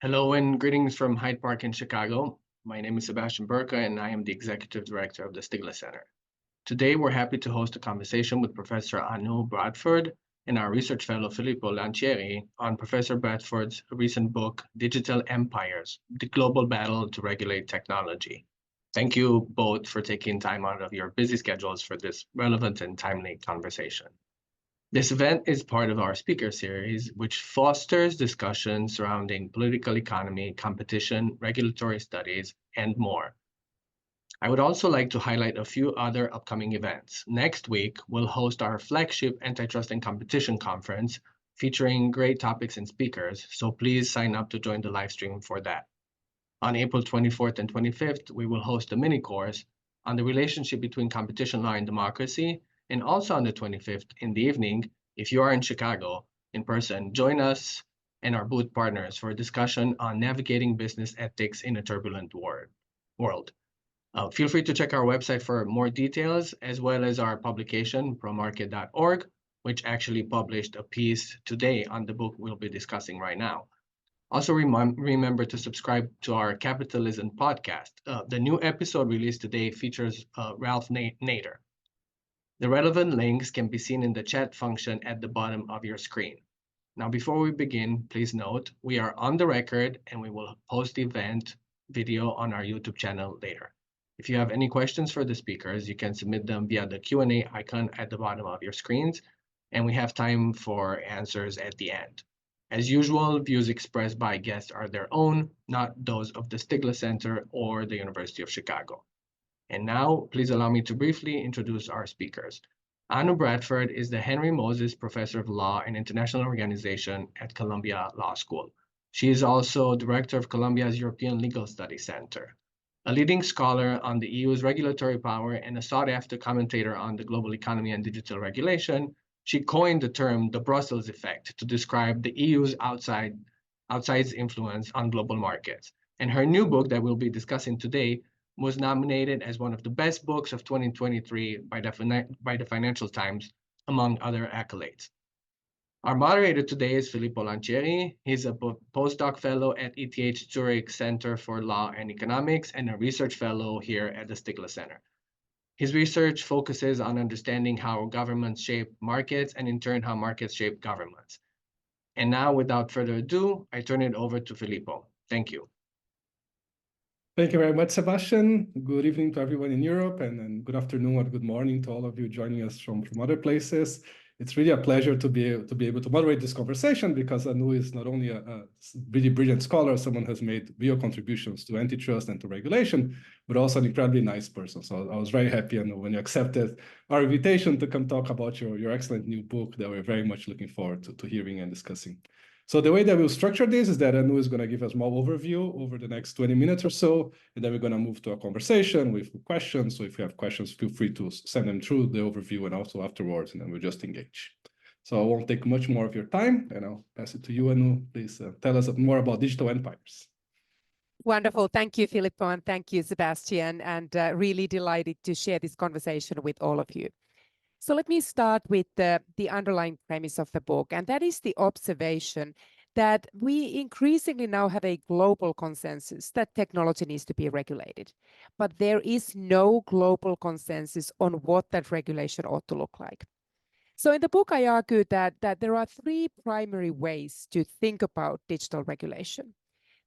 Hello and greetings from Hyde Park in Chicago. My name is Sebastian Burka and I am the Executive Director of the Stigler Center. Today, we're happy to host a conversation with Professor Anu Bradford and our Research Fellow Filippo Lancieri on Professor Bradford's recent book, Digital Empires, The Global Battle to Regulate Technology. Thank you both for taking time out of your busy schedules for this relevant and timely conversation. This event is part of our speaker series, which fosters discussion surrounding political economy, competition, regulatory studies, and more. I would also like to highlight a few other upcoming events. Next week, we'll host our flagship Antitrust and Competition Conference featuring great topics and speakers, so please sign up to join the live stream for that. On April 24th and 25th, we will host a mini course on the relationship between competition law and democracy. And also on the 25th in the evening, if you are in Chicago in person, join us and our booth partners for a discussion on navigating business ethics in a turbulent world. Feel free to check our website for more details, as well as our publication, promarket.org, which actually published a piece today on the book we'll be discussing right now. Also, remember to subscribe to our Capitalism podcast. The new episode released today features Ralph Nader. The relevant links can be seen in the chat function at the bottom of your screen. Now, before we begin, please note we are on the record and we will post the event video on our YouTube channel later. If you have any questions for the speakers, you can submit them via the Q&A icon at the bottom of your screens, and we have time for answers at the end. As usual, views expressed by guests are their own, not those of the Stigler Center or the University of Chicago. And now, please allow me to briefly introduce our speakers. Anu Bradford is the Henry Moses Professor of Law and International Organization at Columbia Law School. She is also Director of Columbia's European Legal Studies Center. A leading scholar on the EU's regulatory power and a sought-after commentator on the global economy and digital regulation, she coined the term the Brussels effect to describe the EU's outsized influence on global markets. And her new book that we'll be discussing today was nominated as one of the best books of 2023 by the Financial Times, among other accolades. Our moderator today is Filippo Lancieri. He's a postdoc fellow at ETH Zurich Center for Law and Economics and a research fellow here at the Stigler Center. His research focuses on understanding how governments shape markets and in turn how markets shape governments. And now, without further ado, I turn it over to Filippo. Thank you. Thank you very much, Sebastian. Good evening to everyone in Europe, and then good afternoon or good morning to all of you joining us from other places. It's really a pleasure to be able to moderate this conversation because Anu is not only a really brilliant scholar, someone who has made real contributions to antitrust and to regulation, but also an incredibly nice person. So I was very happy, Anu, when you accepted our invitation to come talk about your excellent new book that we're very much looking forward to hearing and discussing. So the way that we'll structure this is that Anu is going to give a small overview over the next 20 minutes or so, and then we're going to move to a conversation with questions. So if you have questions, feel free to send them through the overview and also afterwards, and then we'll just engage. So I won't take much more of your time, and I'll pass it to you, Anu. Please tell us more about digital empires. Wonderful. Thank you, Filippo, and thank you, Sebastian, and really delighted to share this conversation with all of you. So let me start with the underlying premise of the book, and that is the observation that we increasingly now have a global consensus that technology needs to be regulated. But there is no global consensus on what that regulation ought to look like. So in the book, I argue that there are three primary ways to think about digital regulation.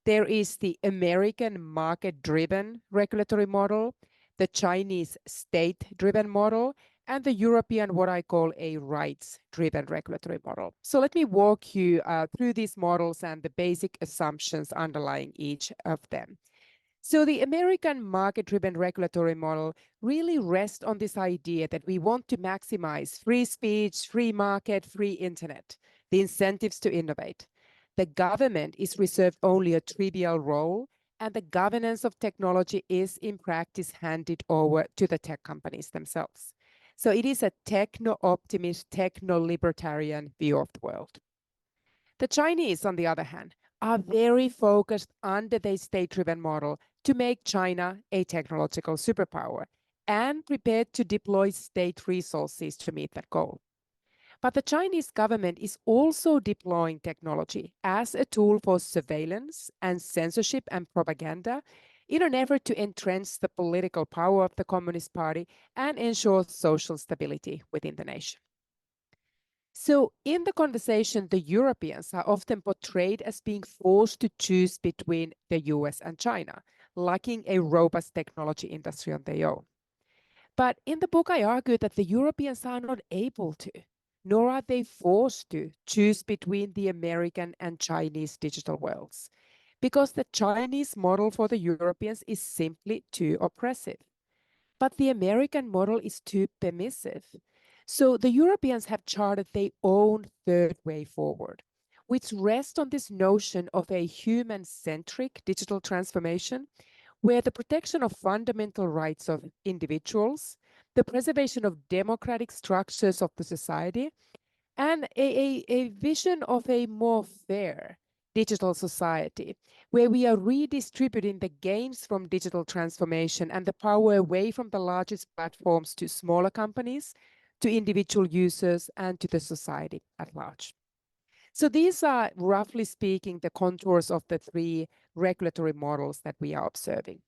There is the American market-driven regulatory model, the Chinese state-driven model, and the European, what I call a rights-driven regulatory model. So let me walk you through these models and the basic assumptions underlying each of them. So the American market-driven regulatory model really rests on this idea that we want to maximize free speech, free market, free internet, the incentives to innovate. The government is reserved only a trivial role, and the governance of technology is in practice handed over to the tech companies themselves. So it is a techno-optimist, techno-libertarian view of the world. The Chinese, on the other hand, are very focused under the state-driven model to make China a technological superpower and prepared to deploy state resources to meet that goal. But the Chinese government is also deploying technology as a tool for surveillance and censorship and propaganda in an effort to entrench the political power of the Communist Party and ensure social stability within the nation. So in the conversation, the Europeans are often portrayed as being forced to choose between the US and China, lacking a robust technology industry on their own. But in the book, I argue that the Europeans are not able to, nor are they forced to choose between the American and Chinese digital worlds, because the Chinese model for the Europeans is simply too oppressive. But the American model is too permissive. So the Europeans have charted their own third way forward, which rests on this notion of a human-centric digital transformation, where the protection of fundamental rights of individuals, the preservation of democratic structures of the society, and a vision of a more fair digital society, where we are redistributing the gains from digital transformation and the power away from the largest platforms to smaller companies, to individual users, and to the society at large. So these are, roughly speaking, the contours of the three regulatory models that we are observing.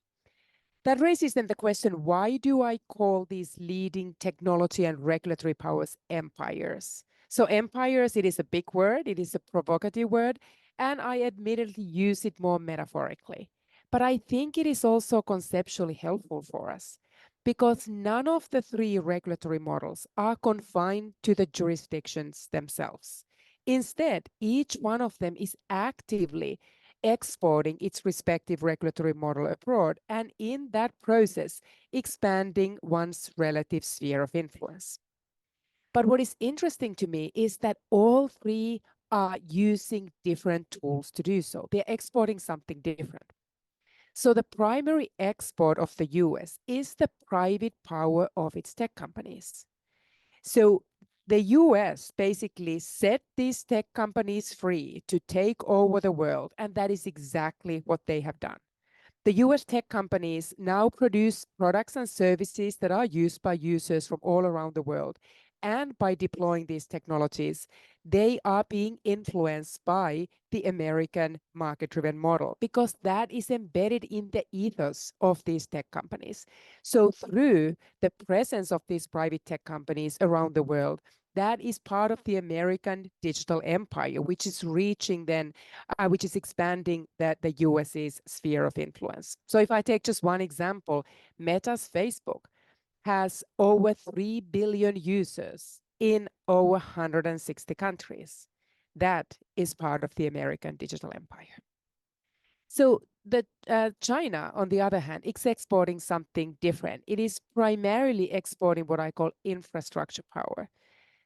That raises then the question, why do I call these leading technology and regulatory powers empires? So empires, it is a big word, it is a provocative word, and I admittedly use it more metaphorically. But I think it is also conceptually helpful for us, because none of the three regulatory models are confined to the jurisdictions themselves. Instead, each one of them is actively exporting its respective regulatory model abroad, and in that process, expanding one's relative sphere of influence. But what is interesting to me is that all three are using different tools to do so. They're exporting something different. So the primary export of the US is the private power of its tech companies. So the US basically set these tech companies free to take over the world, and that is exactly what they have done. The US tech companies now produce products and services that are used by users from all around the world. And by deploying these technologies, they are being influenced by the American market-driven model, because that is embedded in the ethos of these tech companies. So through the presence of these private tech companies around the world, that is part of the American digital empire, which is reaching then, which is expanding the US's sphere of influence. So if I take just one example, Meta's Facebook has over 3 billion users in over 160 countries. That is part of the American digital empire. So the China, on the other hand, is exporting something different. It is primarily exporting what I call infrastructure power.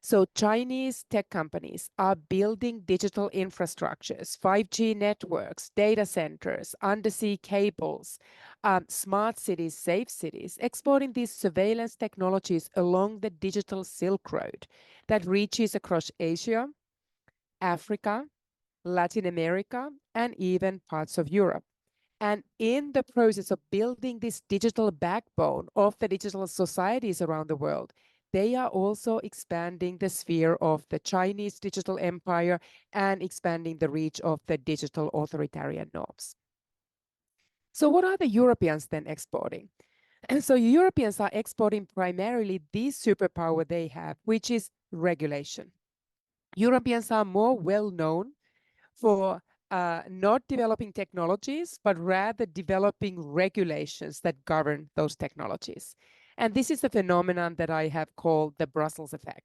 So Chinese tech companies are building digital infrastructures, 5G networks, data centers, undersea cables, smart cities, safe cities, exporting these surveillance technologies along the digital Silk Road that reaches across Asia, Africa, Latin America, and even parts of Europe. And in the process of building this digital backbone of the digital societies around the world, they are also expanding the sphere of the Chinese digital empire and expanding the reach of the digital authoritarian norms. So what are the Europeans then exporting? And so Europeans are exporting primarily the superpower they have, which is regulation. Europeans are more well known for not developing technologies, but rather developing regulations that govern those technologies. And this is a phenomenon that I have called the Brussels effect.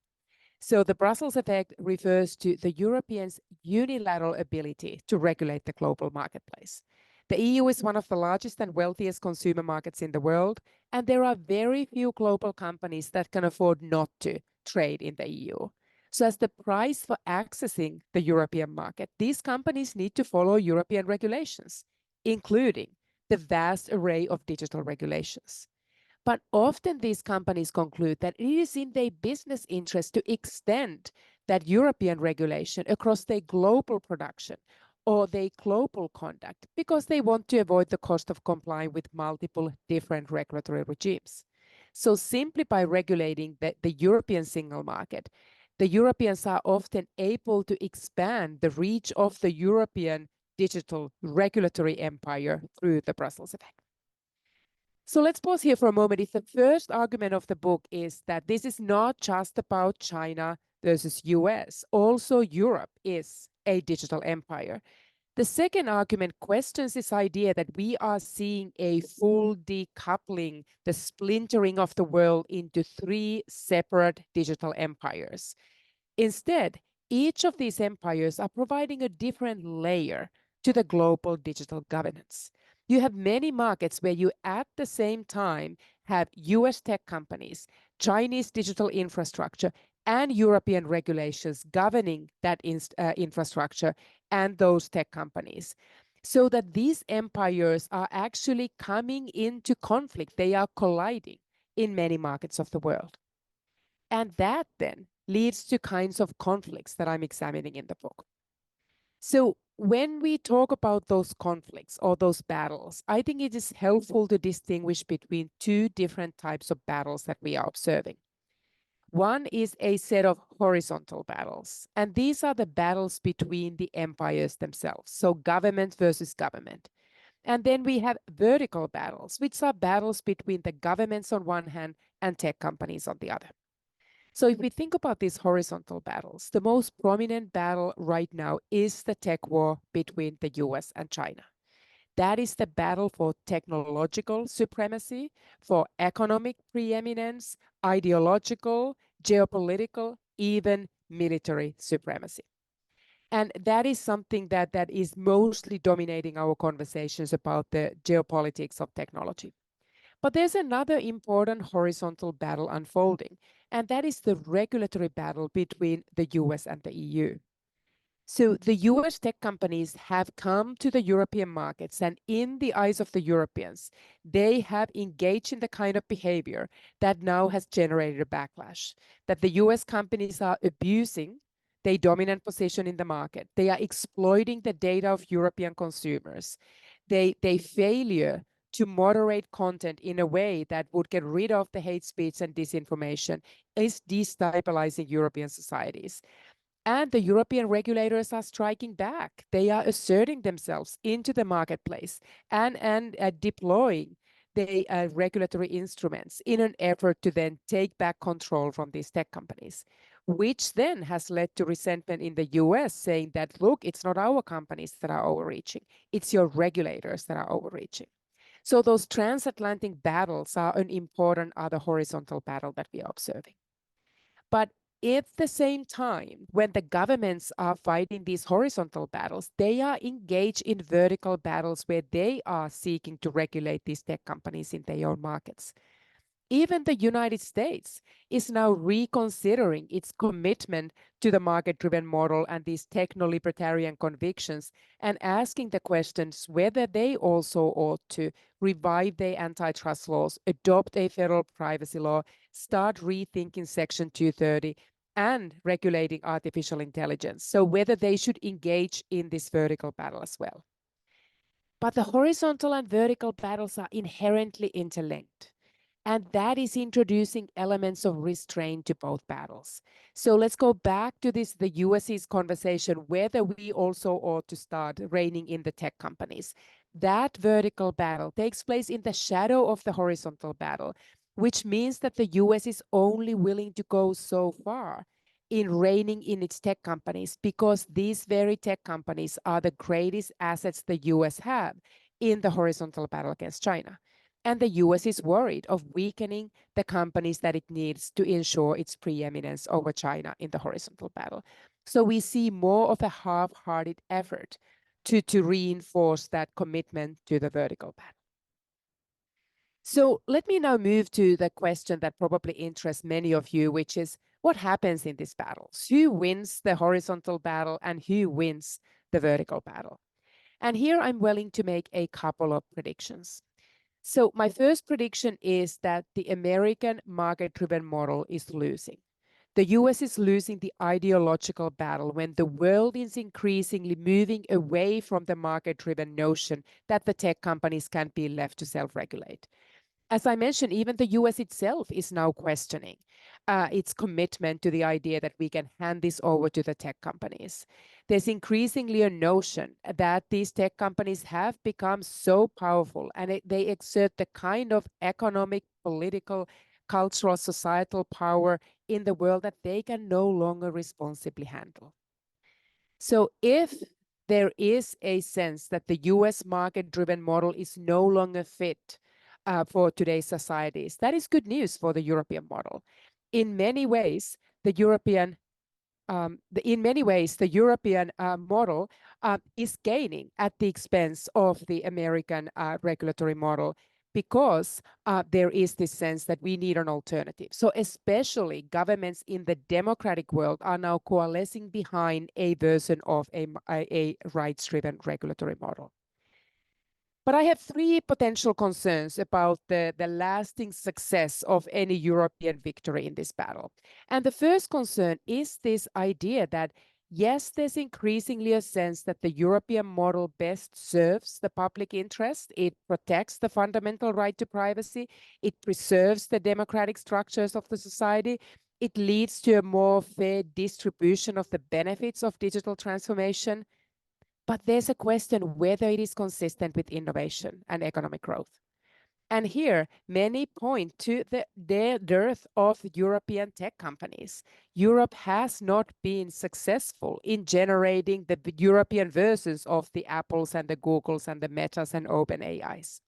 So the Brussels effect refers to the Europeans' unilateral ability to regulate the global marketplace. The EU is one of the largest and wealthiest consumer markets in the world, and there are very few global companies that can afford not to trade in the EU. So as the price for accessing the European market, these companies need to follow European regulations, including the vast array of digital regulations. But often these companies conclude that it is in their business interest to extend that European regulation across their global production or their global conduct, because they want to avoid the cost of complying with multiple different regulatory regimes. So simply by regulating the European single market, the Europeans are often able to expand the reach of the European digital regulatory empire through the Brussels effect. So let's pause here for a moment. If the first argument of the book is that this is not just about China versus US, also Europe is a digital empire. The second argument questions this idea that we are seeing a full decoupling, the splintering of the world into three separate digital empires. Instead, each of these empires are providing a different layer to the global digital governance. You have many markets where you at the same time have US tech companies, Chinese digital infrastructure, and European regulations governing that infrastructure and those tech companies. So that these empires are actually coming into conflict. They are colliding in many markets of the world. And that then leads to kinds of conflicts that I'm examining in the book. So when we talk about those conflicts or those battles, I think it is helpful to distinguish between two different types of battles that we are observing. One is a set of horizontal battles, and these are the battles between the empires themselves, so government versus government. And then we have vertical battles, which are battles between the governments on one hand and tech companies on the other. So if we think about these horizontal battles, the most prominent battle right now is the tech war between the US and China. That is the battle for technological supremacy, for economic preeminence, ideological, geopolitical, even military supremacy. And that is something that is mostly dominating our conversations about the geopolitics of technology. But there's another important horizontal battle unfolding, and that is the regulatory battle between the US and the EU. So the US tech companies have come to the European markets, and in the eyes of the Europeans, they have engaged in the kind of behavior that now has generated a backlash, that the US companies are abusing their dominant position in the market. They are exploiting the data of European consumers. They failure to moderate content in a way that would get rid of the hate speech and disinformation is destabilizing European societies. And the European regulators are striking back. They are asserting themselves into the marketplace and deploying the regulatory instruments in an effort to then take back control from these tech companies, which then has led to resentment in the US saying that, look, it's not our companies that are overreaching, it's your regulators that are overreaching. So those transatlantic battles are an important other horizontal battle that we are observing. But at the same time, when the governments are fighting these horizontal battles, they are engaged in vertical battles where they are seeking to regulate these tech companies in their own markets. Even the United States is now reconsidering its commitment to the market-driven model and these techno-libertarian convictions and asking the questions whether they also ought to revive their antitrust laws, adopt a federal privacy law, start rethinking Section 230 and regulating artificial intelligence. So whether they should engage in this vertical battle as well. But the horizontal and vertical battles are inherently interlinked. And that is introducing elements of restraint to both battles. So let's go back to the US's conversation, whether we also ought to start reining in the tech companies. That vertical battle takes place in the shadow of the horizontal battle, which means that the US is only willing to go so far in reining in its tech companies because these very tech companies are the greatest assets the US have in the horizontal battle against China. And the US is worried of weakening the companies that it needs to ensure its preeminence over China in the horizontal battle. So we see more of a half-hearted effort to reinforce that commitment to the vertical battle. So let me now move to the question that probably interests many of you, which is what happens in these battles? Who wins the horizontal battle and who wins the vertical battle? And here I'm willing to make a couple of predictions. So my first prediction is that the American market-driven model is losing. The US is losing the ideological battle when the world is increasingly moving away from the market-driven notion that the tech companies can be left to self-regulate. As I mentioned, even the US itself is now questioning its commitment to the idea that we can hand this over to the tech companies. There's increasingly a notion that these tech companies have become so powerful and they exert the kind of economic, political, cultural, societal power in the world that they can no longer responsibly handle. So if there is a sense that the US market-driven model is no longer fit for today's societies, that is good news for the European model. In many ways, the European model is gaining at the expense of the American regulatory model, because there is this sense that we need an alternative. So especially governments in the democratic world are now coalescing behind a version of a rights-driven regulatory model. But I have three potential concerns about the lasting success of any European victory in this battle. And the first concern is this idea that, yes, there's increasingly a sense that the European model best serves the public interest. It protects the fundamental right to privacy. It preserves the democratic structures of the society. It leads to a more fair distribution of the benefits of digital transformation. But there's a question whether it is consistent with innovation and economic growth. And here, many point to the dearth of European tech companies. Europe has not been successful in generating the European versions of the Apples and the Googles and the Metas and OpenAIs.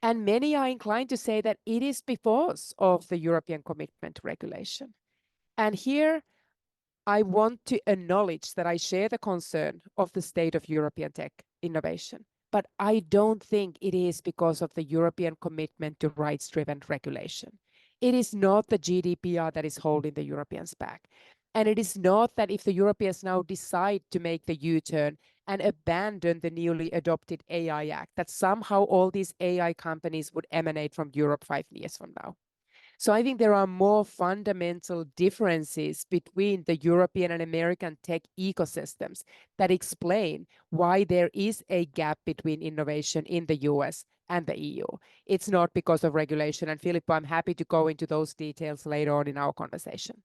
And many are inclined to say that it is because of the European commitment to regulation. And here, I want to acknowledge that I share the concern of the state of European tech innovation, but I don't think it is because of the European commitment to rights-driven regulation. It is not the GDPR that is holding the Europeans back. And it is not that if the Europeans now decide to make the U-turn and abandon the newly adopted AI Act, that somehow all these AI companies would emanate from Europe 5 years from now. So I think there are more fundamental differences between the European and American tech ecosystems that explain why there is a gap between innovation in the US and the EU. It's not because of regulation. And Filippo, I'm happy to go into those details later on in our conversation.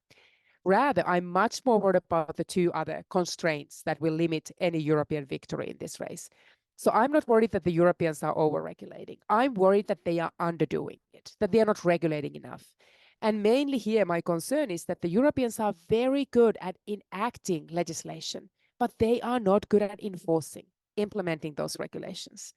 Rather, I'm much more worried about the two other constraints that will limit any European victory in this race. So I'm not worried that the Europeans are over-regulating. I'm worried that they are underdoing it, that they are not regulating enough. And mainly here, my concern is that the Europeans are very good at enacting legislation, but they are not good at implementing those regulations.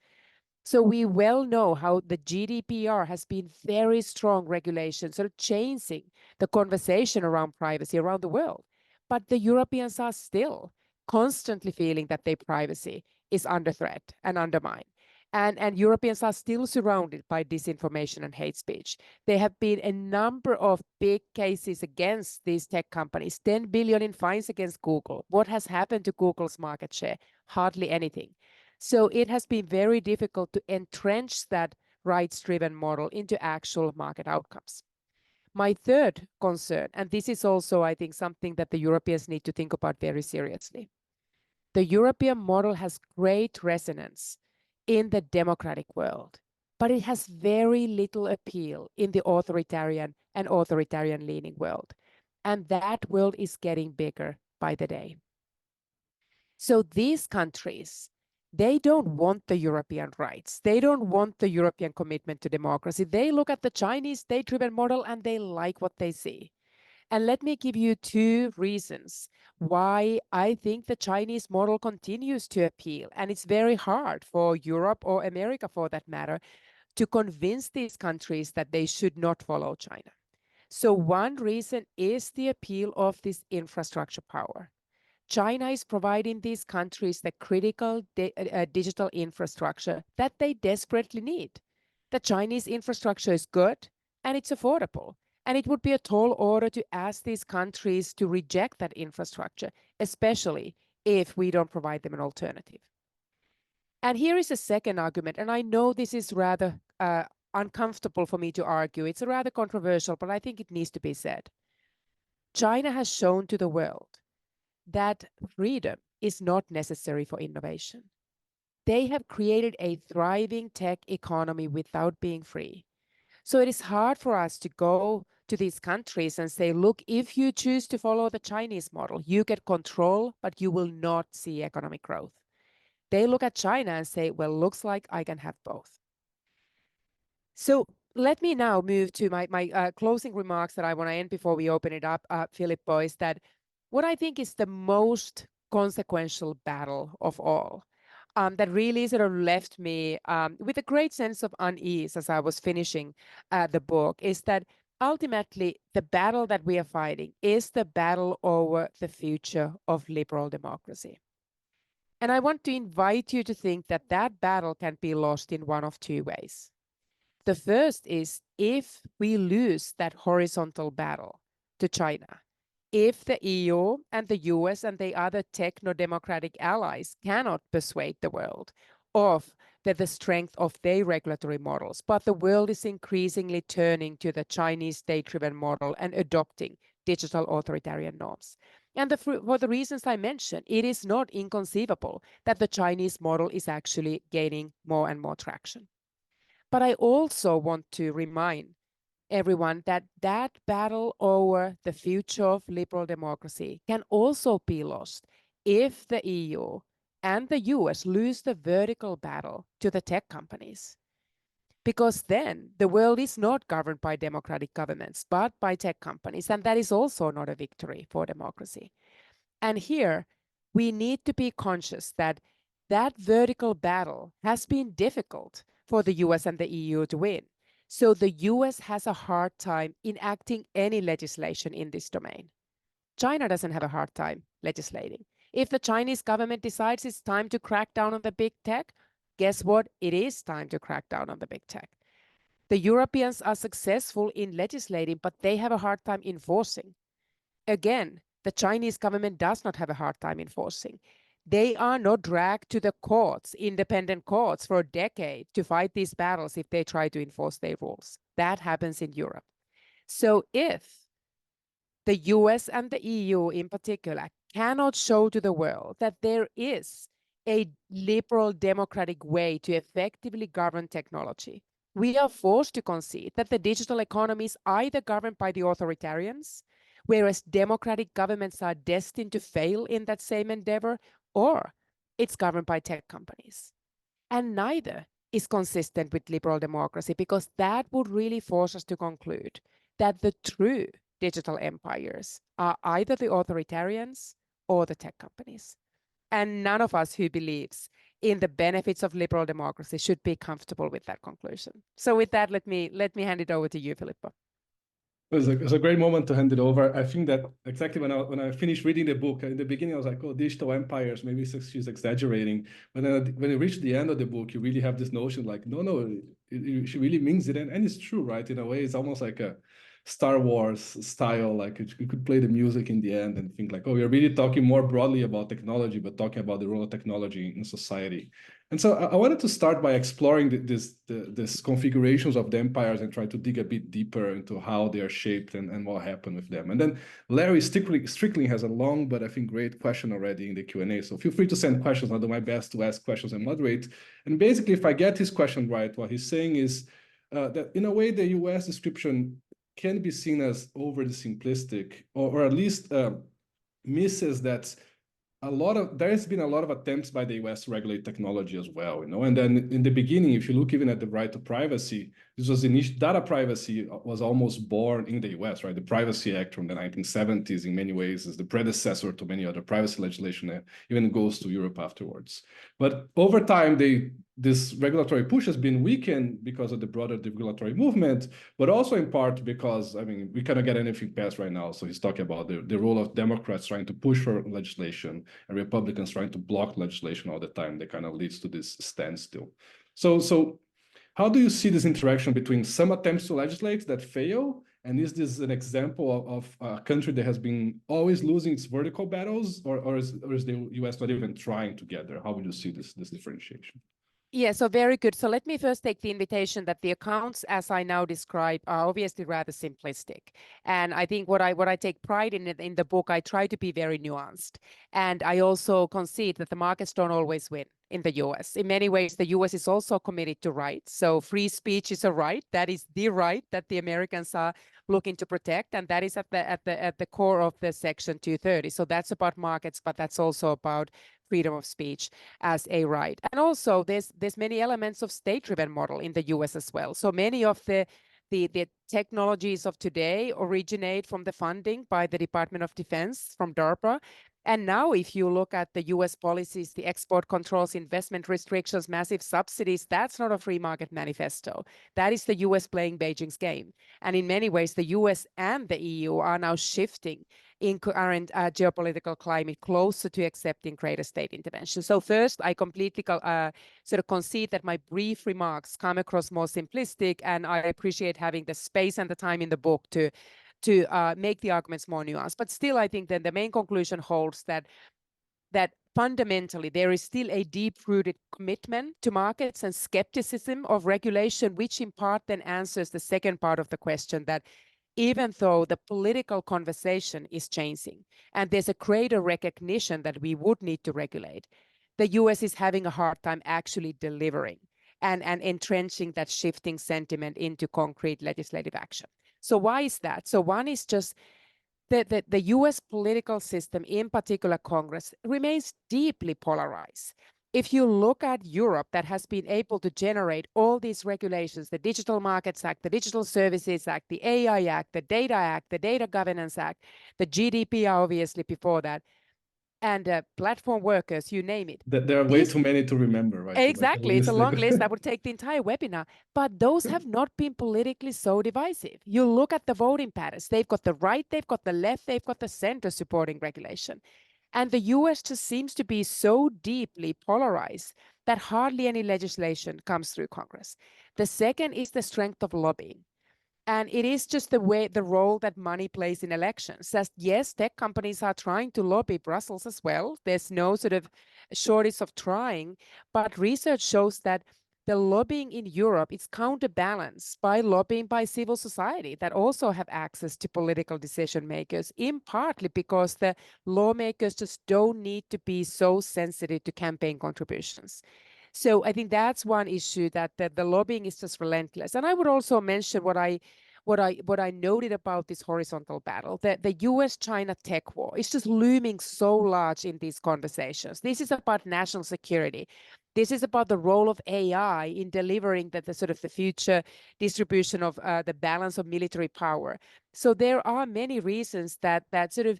So we well know how the GDPR has been very strong regulation, sort of changing the conversation around privacy around the world. But the Europeans are still constantly feeling that their privacy is under threat and undermined. And Europeans are still surrounded by disinformation and hate speech. There have been a number of big cases against these tech companies, 10 billion in fines against Google. What has happened to Google's market share? Hardly anything. So it has been very difficult to entrench that rights-driven model into actual market outcomes. My third concern, and this is also, I think, something that the Europeans need to think about very seriously. The European model has great resonance in the democratic world, but it has very little appeal in the authoritarian and authoritarian-leaning world. And that world is getting bigger by the day. So these countries, they don't want the European rights. They don't want the European commitment to democracy. They look at the Chinese state-driven model and they like what they see. And let me give you two reasons why I think the Chinese model continues to appeal. And it's very hard for Europe or America, for that matter, to convince these countries that they should not follow China. So one reason is the appeal of this infrastructure power. China is providing these countries the critical digital infrastructure that they desperately need. The Chinese infrastructure is good and it's affordable. And it would be a tall order to ask these countries to reject that infrastructure, especially if we don't provide them an alternative. And here is a second argument, and I know this is rather uncomfortable for me to argue. It's rather controversial, but I think it needs to be said. China has shown to the world that freedom is not necessary for innovation. They have created a thriving tech economy without being free. So it is hard for us to go to these countries and say, look, if you choose to follow the Chinese model, you get control, but you will not see economic growth. They look at China and say, well, looks like I can have both. So let me now move to my closing remarks that I want to end before we open it up, Filippo, is that what I think is the most consequential battle of all, that really sort of left me with a great sense of unease as I was finishing the book, is that ultimately the battle that we are fighting is the battle over the future of liberal democracy. And I want to invite you to think that that battle can be lost in one of two ways. The first is if we lose that horizontal battle to China, if the EU and the US and the other techno-democratic allies cannot persuade the world of the strength of their regulatory models, but the world is increasingly turning to the Chinese state-driven model and adopting digital authoritarian norms. And for the reasons I mentioned, it is not inconceivable that the Chinese model is actually gaining more and more traction. But I also want to remind everyone that that battle over the future of liberal democracy can also be lost if the EU and the US lose the vertical battle to the tech companies. Because then the world is not governed by democratic governments, but by tech companies. And that is also not a victory for democracy. And here we need to be conscious that that vertical battle has been difficult for the US and the EU to win. So the US has a hard time enacting any legislation in this domain. China doesn't have a hard time legislating. If the Chinese government decides it's time to crack down on the big tech, guess what? It is time to crack down on the big tech. The Europeans are successful in legislating, but they have a hard time enforcing. Again, the Chinese government does not have a hard time enforcing. They are not dragged to the courts, independent courts, for a decade to fight these battles if they try to enforce their rules. That happens in Europe. So if the US and the EU in particular cannot show to the world that there is a liberal democratic way to effectively govern technology, we are forced to concede that the digital economy is either governed by the authoritarians, whereas democratic governments are destined to fail in that same endeavor, or it's governed by tech companies. And neither is consistent with liberal democracy, because that would really force us to conclude that the true digital empires are either the authoritarians or the tech companies. And none of us who believes in the benefits of liberal democracy should be comfortable with that conclusion. So with that, let me hand it over to you, Filippo. It was a great moment to hand it over. I think that exactly when I finished reading the book, in the beginning, I was like, oh, digital empires, maybe she's exaggerating. But then when you reach the end of the book, you really have this notion like, no, she really means it. And it's true, right? In a way, it's almost like a Star Wars style, like you could play the music in the end and think like, oh, we're really talking more broadly about technology, but talking about the role of technology in society. And so I wanted to start by exploring this configurations of the empires and try to dig a bit deeper into how they are shaped and what happened with them. And then Larry Strickling has a long, but I think great question already in the Q&A. So feel free to send questions. I'll do my best to ask questions and moderate. And basically, if I get his question right, what he's saying is that in a way, the US description can be seen as overly simplistic, or at least misses that there has been a lot of attempts by the US to regulate technology as well, and then in the beginning, if you look even at the right to privacy, this was data privacy was almost born in the US, right? The Privacy Act from the 1970s in many ways is the predecessor to many other privacy legislation that even goes to Europe afterwards. But over time, this regulatory push has been weakened because of the broader regulatory movement, but also in part because, we cannot get anything passed right now. So he's talking about the role of Democrats trying to push for legislation and Republicans trying to block legislation all the time. That kind of leads to this standstill. So how do you see this interaction between some attempts to legislate that fail? And is this an example of a country that has been always losing its vertical battles, or is the US not even trying together? How would you see this differentiation? Yeah, so very good. So let me first take the invitation that the accounts, as I now describe, are obviously rather simplistic. And I think what I take pride in the book, I try to be very nuanced. And I also concede that the markets don't always win in the US. In many ways, the US is also committed to rights. So free speech is a right. That is the right that the Americans are looking to protect. And that is at the core of the Section 230. So that's about markets, but that's also about freedom of speech as a right. And also there's many elements of state-driven model in the US as well. So many of the technologies of today originate from the funding by the Department of Defense, from DARPA. And now if you look at the US policies, the export controls, investment restrictions, massive subsidies, that's not a free market manifesto. That is the US playing Beijing's game. And in many ways, the US and the EU are now shifting in current geopolitical climate closer to accepting greater state intervention. So first, I completely sort of concede that my brief remarks come across more simplistic, and I appreciate having the space and the time in the book to make the arguments more nuanced. But still, I think that the main conclusion holds that fundamentally there is still a deep-rooted commitment to markets and skepticism of regulation, which in part then answers the second part of the question, that even though the political conversation is changing and there's a greater recognition that we would need to regulate, the US is having a hard time actually delivering and entrenching that shifting sentiment into concrete legislative action. So why is that? So one is just the US political system, in particular Congress, remains deeply polarized. If you look at Europe, that has been able to generate all these regulations, the Digital Markets Act, the Digital Services Act, the AI Act, the Data Act, the Data Governance Act, the GDPR, obviously before that, and platform workers, you name it. There are way too many to remember, right? Exactly. It's a long list. I would take the entire webinar. But those have not been politically so divisive. You look at the voting patterns. They've got the right, they've got the left, they've got the center supporting regulation. And the US just seems to be so deeply polarized that hardly any legislation comes through Congress. The second is the strength of lobbying. And it is just the role that money plays in elections. As yes, tech companies are trying to lobby Brussels as well. There's no sort of shortage of trying, but research shows that the lobbying in Europe is counterbalanced by lobbying by civil society that also have access to political decision makers, in partly because the lawmakers just don't need to be so sensitive to campaign contributions. So I think that's one issue, that the lobbying is just relentless. And I would also mention what I noted about this horizontal battle, that the US-China tech war is just looming so large in these conversations. This is about national security. This is about the role of AI in delivering the sort of the future distribution of the balance of military power. So there are many reasons that sort of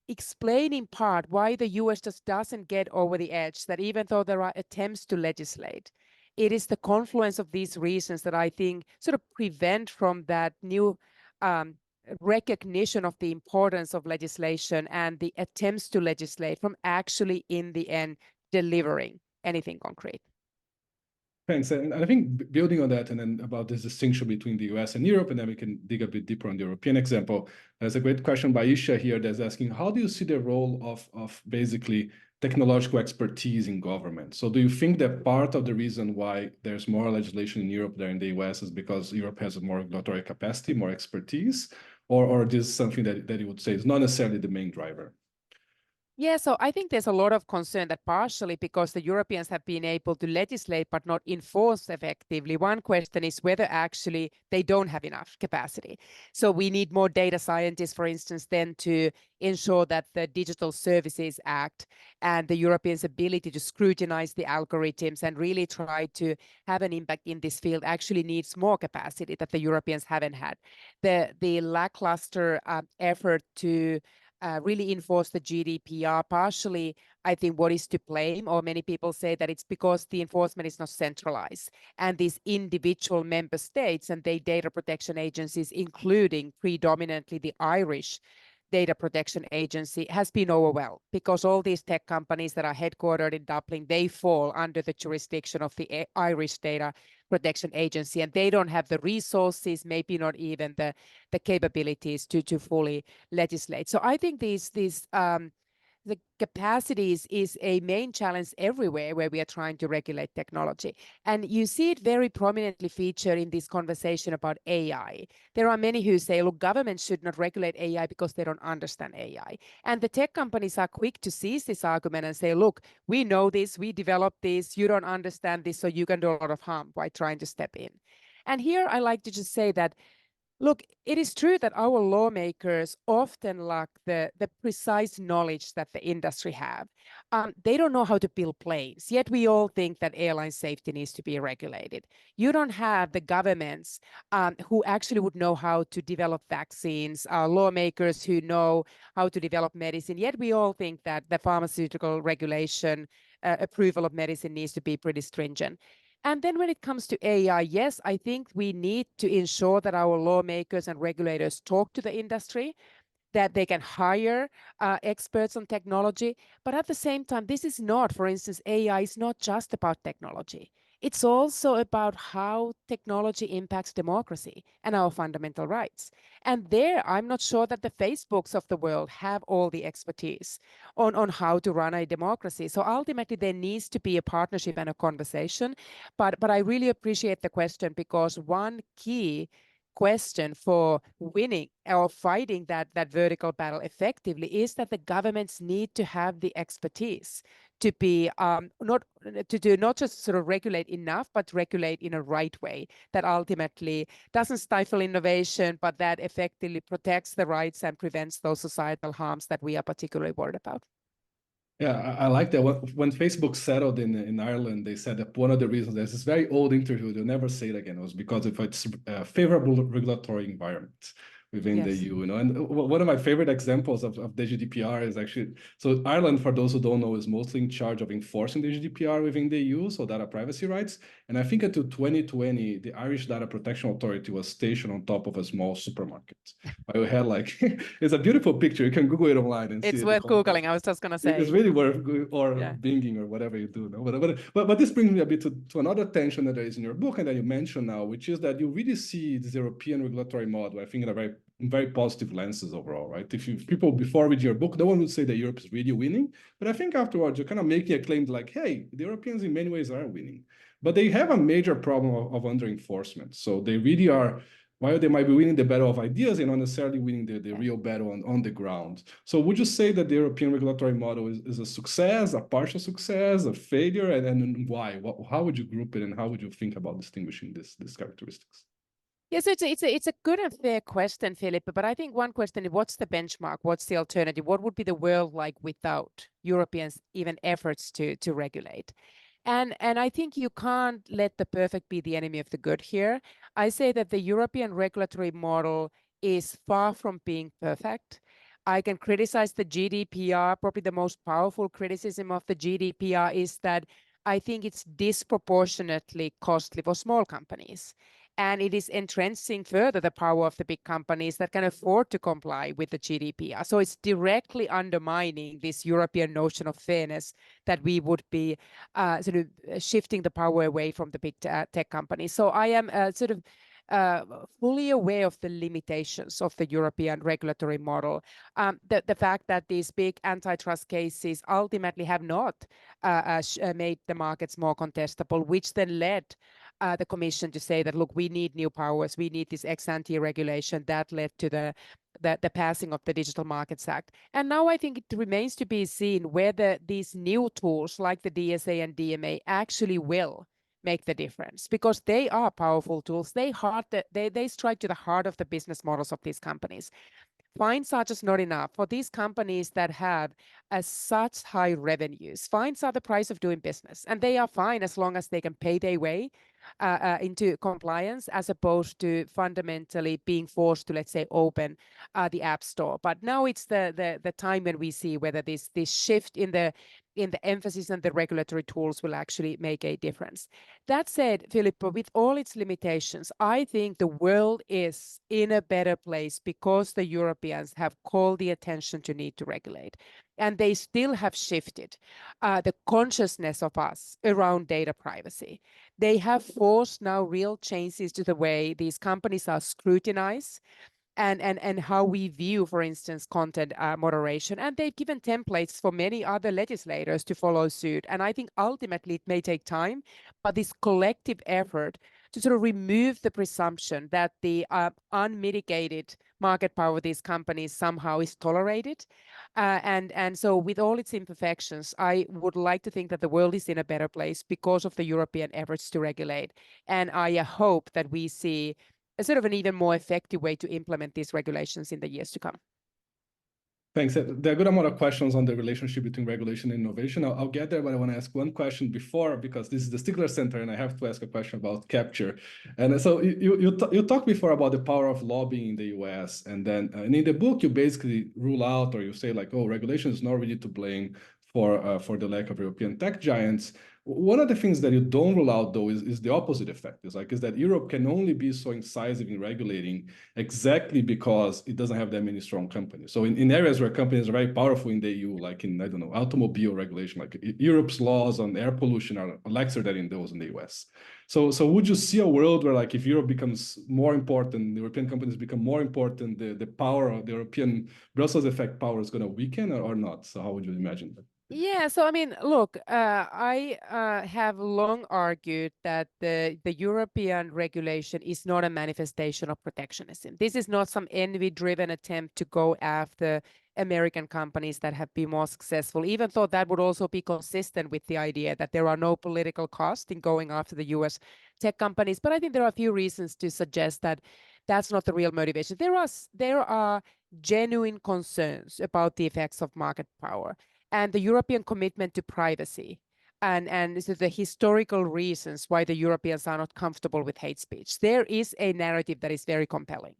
explain in part why the US just doesn't get over the edge, that even though there are attempts to legislate, it is the confluence of these reasons that I think sort of prevent from that new recognition of the importance of legislation and the attempts to legislate from actually in the end delivering anything concrete. Thanks. And I think building on that, and then about this distinction between the US and Europe, and then we can dig a bit deeper on the European example. There's a great question by Isha here that's asking, how do you see the role of basically technological expertise in government? So do you think that part of the reason why there's more legislation in Europe than in the US is because Europe has more regulatory capacity, more expertise, or this is something that you would say is not necessarily the main driver? Yeah, so I think there's a lot of concern that partially because the Europeans have been able to legislate but not enforce effectively. One question is whether actually they don't have enough capacity. So we need more data scientists, for instance, then to ensure that the Digital Services Act and the Europeans' ability to scrutinize the algorithms and really try to have an impact in this field actually needs more capacity that the Europeans haven't had. The lackluster effort to really enforce the GDPR. Partially, I think what is to blame, or many people say that it's because the enforcement is not centralized, and these individual member states and their data protection agencies, including predominantly the Irish Data Protection Agency, has been overwhelmed because all these tech companies that are headquartered in Dublin, they fall under the jurisdiction of the Irish Data Protection Agency, and they don't have the resources, maybe not even the capabilities to fully legislate. So I think these the capacities is a main challenge everywhere where we are trying to regulate technology. And you see it very prominently featured in this conversation about AI. There are many who say, look, governments should not regulate AI because they don't understand AI. And the tech companies are quick to seize this argument and say, look, we know this, we developed this, you don't understand this, so you can do a lot of harm by trying to step in. And here I like to just say that, look, it is true that our lawmakers often lack the precise knowledge that the industry have. They don't know how to build planes, yet we all think that airline safety needs to be regulated. You don't have the governments who actually would know how to develop vaccines, lawmakers who know how to develop medicine, yet we all think that the pharmaceutical regulation, approval of medicine needs to be pretty stringent. And then when it comes to AI, yes, I think we need to ensure that our lawmakers and regulators talk to the industry, that they can hire experts on technology. But at the same time, this is not, for instance, AI is not just about technology. It's also about how technology impacts democracy and our fundamental rights. And there, I'm not sure that the Facebooks of the world have all the expertise on how to run a democracy. So ultimately, there needs to be a partnership and a conversation. But I really appreciate the question, because one key question for winning or fighting that vertical battle effectively is that the governments need to have the expertise to be not just sort of regulate enough, but regulate in a right way that ultimately doesn't stifle innovation, but that effectively protects the rights and prevents those societal harms that we are particularly worried about. Yeah, I like that. When Facebook settled in Ireland, they said that one of the reasons, there's this very old interview, they'll never say it again, was because of its favorable regulatory environment within the EU, you know. And one of my favorite examples of the GDPR is actually, so Ireland, for those who don't know, is mostly in charge of enforcing the GDPR within the EU, so data privacy rights. And I think until 2020, the Irish Data Protection Authority was stationed on top of a small supermarket. We had like, it's a beautiful picture. You can Google it online and see it. It's worth Googling, I was just going to say. It's really worth, or binging or whatever you do. No? But this brings me a bit to another tension that there is in your book and that you mentioned now, which is that you really see this European regulatory model, I think, in a very positive lenses overall, right? If people before read your book, no one would say that Europe is really winning, but I think afterwards you're kind of making a claim like, hey, the Europeans in many ways are winning, but they have a major problem of under enforcement. So they really are, while they might be winning the battle of ideas, they're not necessarily winning the real battle on the ground. So would you say that the European regulatory model is a success, a partial success, a failure, and why? How would you group it, and how would you think about distinguishing these characteristics? Yes, it's a good and fair question, Filippo. But I think one question is, what's the benchmark? What's the alternative? What would be the world like without Europeans' even efforts to regulate? And I think you can't let the perfect be the enemy of the good here. I say that the European regulatory model is far from being perfect. I can criticize the GDPR. Probably the most powerful criticism of the GDPR is that I think it's disproportionately costly for small companies. And it is entrenching further the power of the big companies that can afford to comply with the GDPR. So it's directly undermining this European notion of fairness, that we would be sort of shifting the power away from the big tech companies. So I am fully aware of the limitations of the European regulatory model. The fact that these big antitrust cases ultimately have not made the markets more contestable, which then led the Commission to say that, look, we need new powers, we need this ex-ante regulation. That led to the passing of the Digital Markets Act. And now I think it remains to be seen whether these new tools like the DSA and DMA actually will make the difference, because they are powerful tools. They strike to the heart of the business models of these companies. Fines are just not enough for these companies that have such high revenues. Fines are the price of doing business, and they are fine as long as they can pay their way into compliance, as opposed to fundamentally being forced to, let's say, open the App Store. But now it's the time when we see whether this shift in the emphasis and the regulatory tools will actually make a difference. That said, Filippo, with all its limitations, I think the world is in a better place because the Europeans have called the attention to need to regulate. And they still have shifted the consciousness of us around data privacy. They have forced now real changes to the way these companies are scrutinized. and how we view, for instance, content moderation. And they've given templates for many other legislators to follow suit. And I think ultimately it may take time, but this collective effort to sort of remove the presumption that the unmitigated market power of these companies somehow is tolerated. And so with all its imperfections, I would like to think that the world is in a better place because of the European efforts to regulate. And I hope that we see a sort of an even more effective way to implement these regulations in the years to come. Thanks. There are a good amount of questions on the relationship between regulation and innovation. I'll get there, but I want to ask one question before, because this is the Stigler Center, and I have to ask a question about capture. And so you talked before about the power of lobbying in the US, and then and in the book, you basically rule out, or you say like, oh, regulation is not really to blame for the lack of European tech giants. One of the things that you don't rule out, though, is the opposite effect. Is that Europe can only be so incisive in regulating exactly because it doesn't have that many strong companies. So in areas where companies are very powerful in the EU, like in, I don't know, automobile regulation, like Europe's laws on air pollution are lesser than in those in the US. So would you see a world where, like, if Europe becomes more important, the European companies become more important, the power of the European Brussels effect power is going to weaken or not? So how would you imagine that? Yeah, so I mean, look, I have long argued that the European regulation is not a manifestation of protectionism. This is not some envy-driven attempt to go after American companies that have been more successful, even though that would also be consistent with the idea that there are no political costs in going after the US tech companies. But I think there are a few reasons to suggest that that's not the real motivation. There are genuine concerns about the effects of market power. And the European commitment to privacy and this is the historical reasons why the Europeans are not comfortable with hate speech. There is a narrative that is very compelling.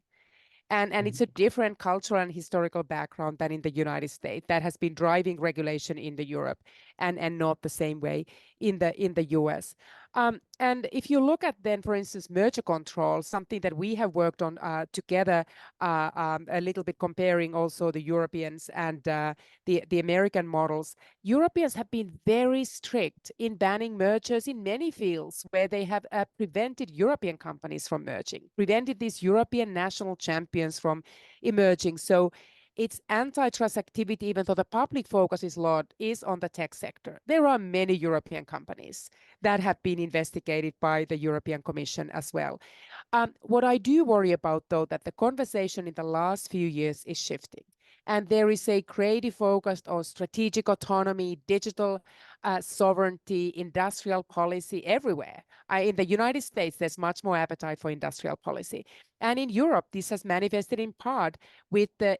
And it's a different cultural and historical background than in the United States that has been driving regulation in the Europe and not the same way in the US. And if you look at then, for instance, merger control, something that we have worked on together, a little bit comparing also the Europeans and the American models, Europeans have been very strict in banning mergers in many fields where they have prevented European companies from merging, prevented these European national champions from emerging. So it's antitrust activity, even though the public focus is on the tech sector. There are many European companies that have been investigated by the European Commission as well. What I do worry about, though, that the conversation in the last few years is shifting. And there is a creative focus on strategic autonomy, digital sovereignty, industrial policy everywhere. In the United States, there's much more appetite for industrial policy. And in Europe, this has manifested in part with the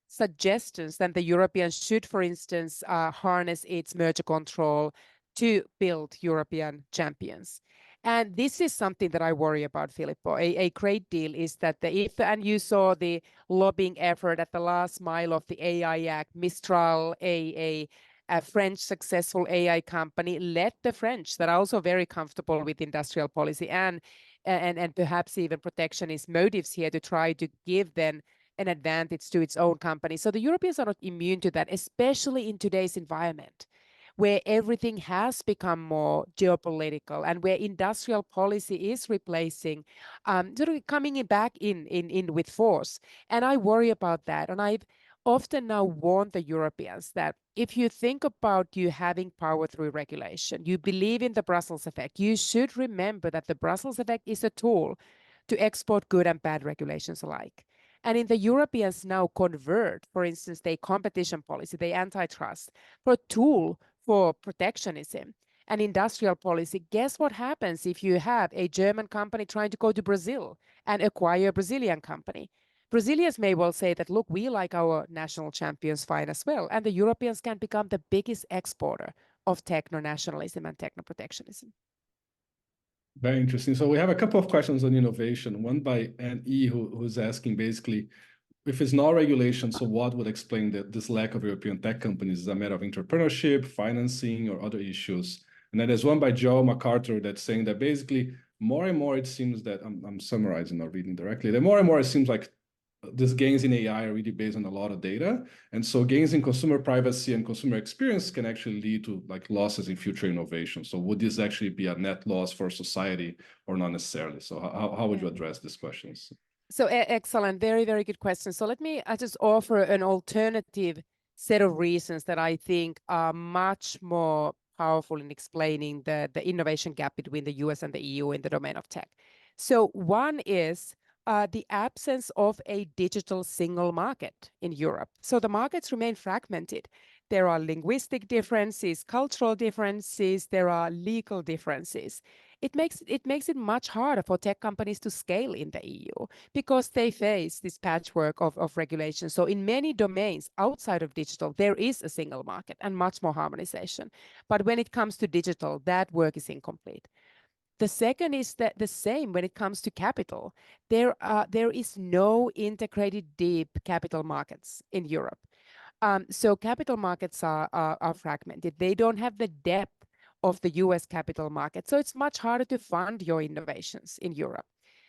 suggestions that the Europeans should, for instance, harness its merger control to build European champions. And this is something that I worry about, Filippo. A great deal is that and you saw the lobbying effort at the last mile of the AI Act, Mistral, a French successful AI company, led the French that are also very comfortable with industrial policy and perhaps even protectionist motives here to try to give them an advantage to its own company. So the Europeans are not immune to that, especially in today's environment, where everything has become more geopolitical and where industrial policy is replacing, sort of coming back in with force. And I worry about that. And I've often now warned the Europeans that if you think about you having power through regulation, you believe in the Brussels effect, you should remember that the Brussels effect is a tool to export good and bad regulations alike. And in the Europeans now convert, for instance, their competition policy, their antitrust, for a tool for protectionism and industrial policy. Guess what happens if you have a German company trying to go to Brazil and acquire a Brazilian company? Brazilians may well say that, look, we like our national champions fine as well. And the Europeans can become the biggest exporter of techno-nationalism and techno-protectionism. Very interesting. So we have a couple of questions on innovation. One by N.E. who's asking basically, if it's not regulation, so what would explain this lack of European tech companies? Is it a matter of entrepreneurship, financing, or other issues? And then there's one by Joe MacArthur that's saying that basically more and more it seems that, I'm summarizing, not reading directly, that more and more it seems like these gains in AI are really based on a lot of data. And so gains in consumer privacy and consumer experience can actually lead to like losses in future innovation. So would this actually be a net loss for society or not necessarily? So how would you address these questions? So excellent, very, very good question. So let me just offer an alternative set of reasons that I think are much more powerful in explaining the innovation gap between the US and the EU in the domain of tech. So one is the absence of a digital single market in Europe. So the markets remain fragmented. There are linguistic differences, cultural differences, there are legal differences. It makes it much harder for tech companies to scale in the EU because they face this patchwork of regulations. So in many domains outside of digital, there is a single market and much more harmonization. But when it comes to digital, that work is incomplete. The second is that the same when it comes to capital. There is no integrated deep capital markets in Europe. So capital markets are fragmented. They don't have the depth of the US capital market. So it's much harder to fund your innovations in Europe.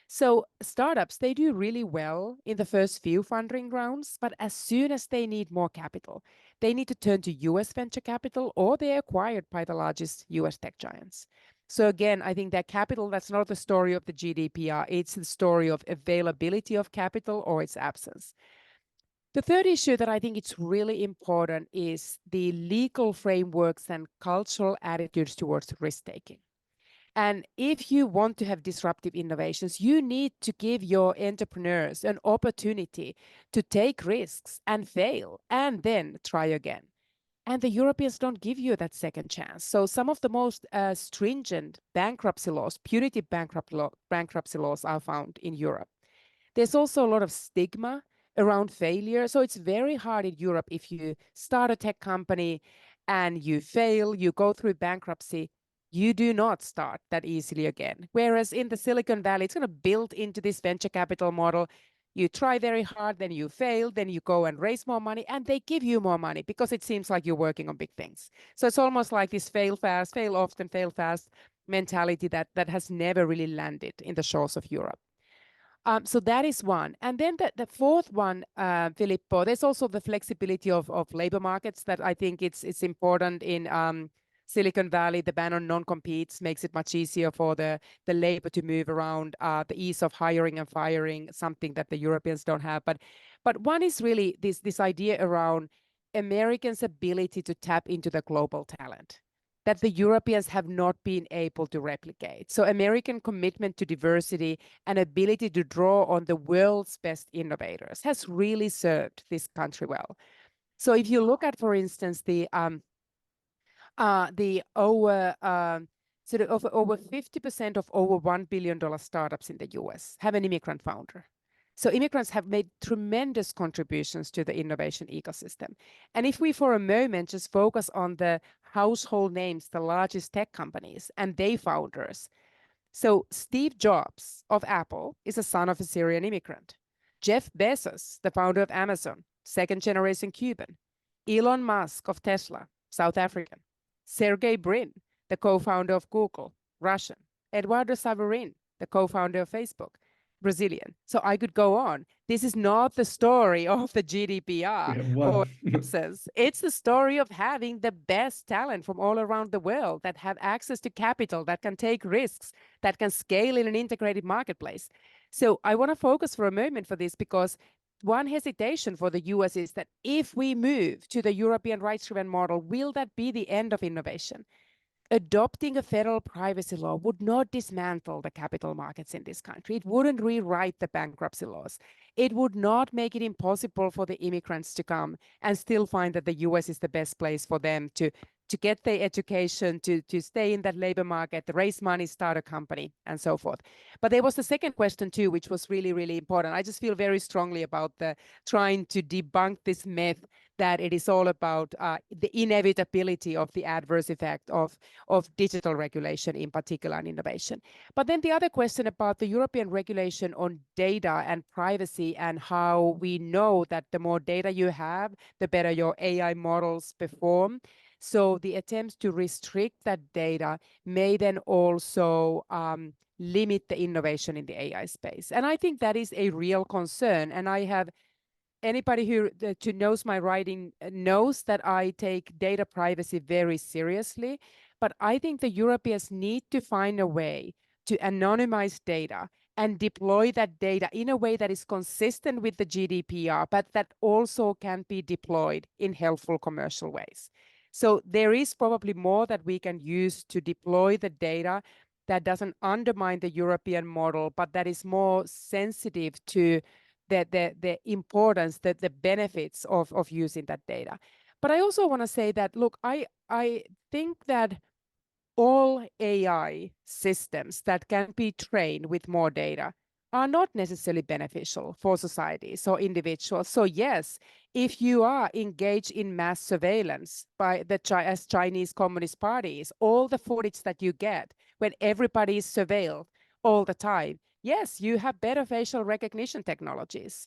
So startups, they do really well in the first few funding rounds, but as soon as they need more capital, they need to turn to US venture capital or they're acquired by the largest US tech giants. So again, I think that capital, that's not the story of the GDPR, it's the story of availability of capital or its absence. The third issue that I think it's really important is the legal frameworks and cultural attitudes towards risk-taking. And if you want to have disruptive innovations, you need to give your entrepreneurs an opportunity to take risks and fail and then try again. And the Europeans don't give you that second chance. So some of the most stringent bankruptcy laws, punitive bankruptcy laws are found in Europe. There's also a lot of stigma around failure. So it's very hard in Europe if you start a tech company and you fail, you go through bankruptcy, you do not start that easily again. Whereas in the Silicon Valley, it's kind of built into this venture capital model. You try very hard, then you fail, then you go and raise more money, and they give you more money because it seems like you're working on big things. So it's almost like this fail fast, fail often, fail fast mentality that has never really landed in the shores of Europe. So that is one. And then the fourth one, Filippo, there's also the flexibility of labor markets that I think it's important in Silicon Valley. The ban on non-competes makes it much easier for the labor to move around, the ease of hiring and firing, something that the Europeans don't have. But one is really this idea around Americans' ability to tap into the global talent that the Europeans have not been able to replicate. So American commitment to diversity and ability to draw on the world's best innovators has really served this country well. So if you look at, for instance, the over 50% of over $1 billion startups in the US have an immigrant founder. So immigrants have made tremendous contributions to the innovation ecosystem. And if we for a moment just focus on the household names, the largest tech companies and their founders. So Steve Jobs of Apple is a son of a Syrian immigrant. Jeff Bezos, the founder of Amazon, second generation Cuban. Elon Musk of Tesla, South African. Sergey Brin, the co-founder of Google, Russian. Eduardo Saverin, the co-founder of Facebook, Brazilian. So I could go on. This is not the story of the GDPR or absence. It's the story of having the best talent from all around the world that have access to capital, that can take risks, that can scale in an integrated marketplace. So I want to focus for a moment for this because one hesitation for the US is that if we move to the European rights-driven model, will that be the end of innovation? Adopting a federal privacy law would not dismantle the capital markets in this country. It wouldn't rewrite the bankruptcy laws. It would not make it impossible for the immigrants to come and still find that the US is the best place for them to get their education, to stay in that labor market, to raise money, start a company, and so forth. But there was the second question too, which was really, really important. I just feel very strongly about trying to debunk this myth that it is all about the inevitability of the adverse effect of digital regulation in particular and innovation. But then the other question about the European regulation on data and privacy and how we know that the more data you have, the better your AI models perform. So the attempts to restrict that data may then also limit the innovation in the AI space. And I think that is a real concern. And I have anybody who knows my writing knows that I take data privacy very seriously, but I think the Europeans need to find a way to anonymize data and deploy that data in a way that is consistent with the GDPR, but that also can be deployed in helpful commercial ways. So there is probably more that we can use to deploy the data that doesn't undermine the European model, but that is more sensitive to the importance, the benefits of using that data. But I also want to say that, look, I think that all AI systems that can be trained with more data are not necessarily beneficial for societies or individuals. So yes, if you are engaged in mass surveillance by the as Chinese Communist parties, all the footage that you get when everybody is surveilled all the time, yes, you have better facial recognition technologies.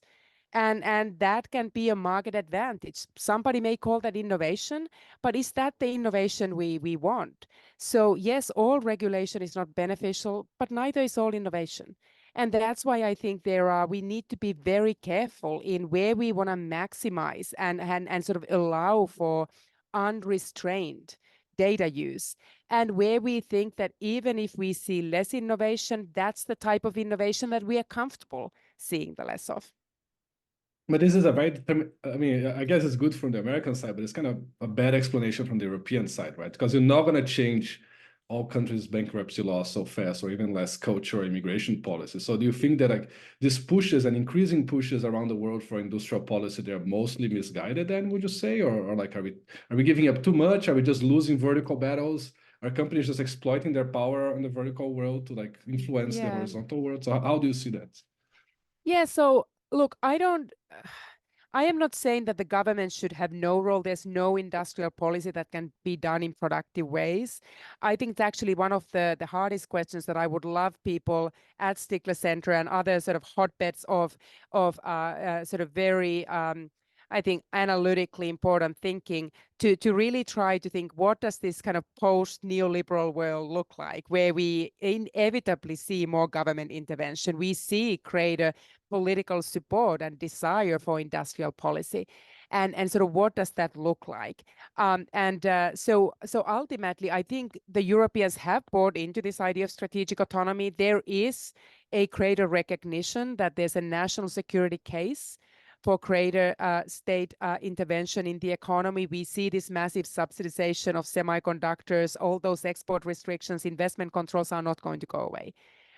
And that can be a market advantage. Somebody may call that innovation, but is that the innovation we want? So yes, all regulation is not beneficial, but neither is all innovation. And that's why I think we need to be very careful in where we want to maximize and sort of allow for unrestrained data use, and where we think that even if we see less innovation, that's the type of innovation that we are comfortable seeing the less of. But this is a very, I mean, I guess it's good from the American side, but it's kind of a bad explanation from the European side, right? Because you're not going to change all countries' bankruptcy laws so fast, or even less culture or immigration policy. So do you think that like these pushes and increasing pushes around the world for industrial policy, they're mostly misguided then, would you say? Or like, are we giving up too much? Are we just losing vertical battles? Are companies just exploiting their power in the vertical world to like influence the horizontal world? So how do you see that? Yeah, so look, I am not saying that the government should have no role. There's no industrial policy that can be done in productive ways. I think it's actually one of the hardest questions that I would love people at Stigler Center and other sort of hotbeds of sort of very I think analytically important thinking to really try to think, what does this kind of post-neoliberal world look like, where we inevitably see more government intervention. We see greater political support and desire for industrial policy, and sort of what does that look like? So ultimately, I think the Europeans have bought into this idea of strategic autonomy. There is a greater recognition that there's a national security case for greater state intervention in the economy. We see this massive subsidization of semiconductors, all those export restrictions, investment controls are not going to go away.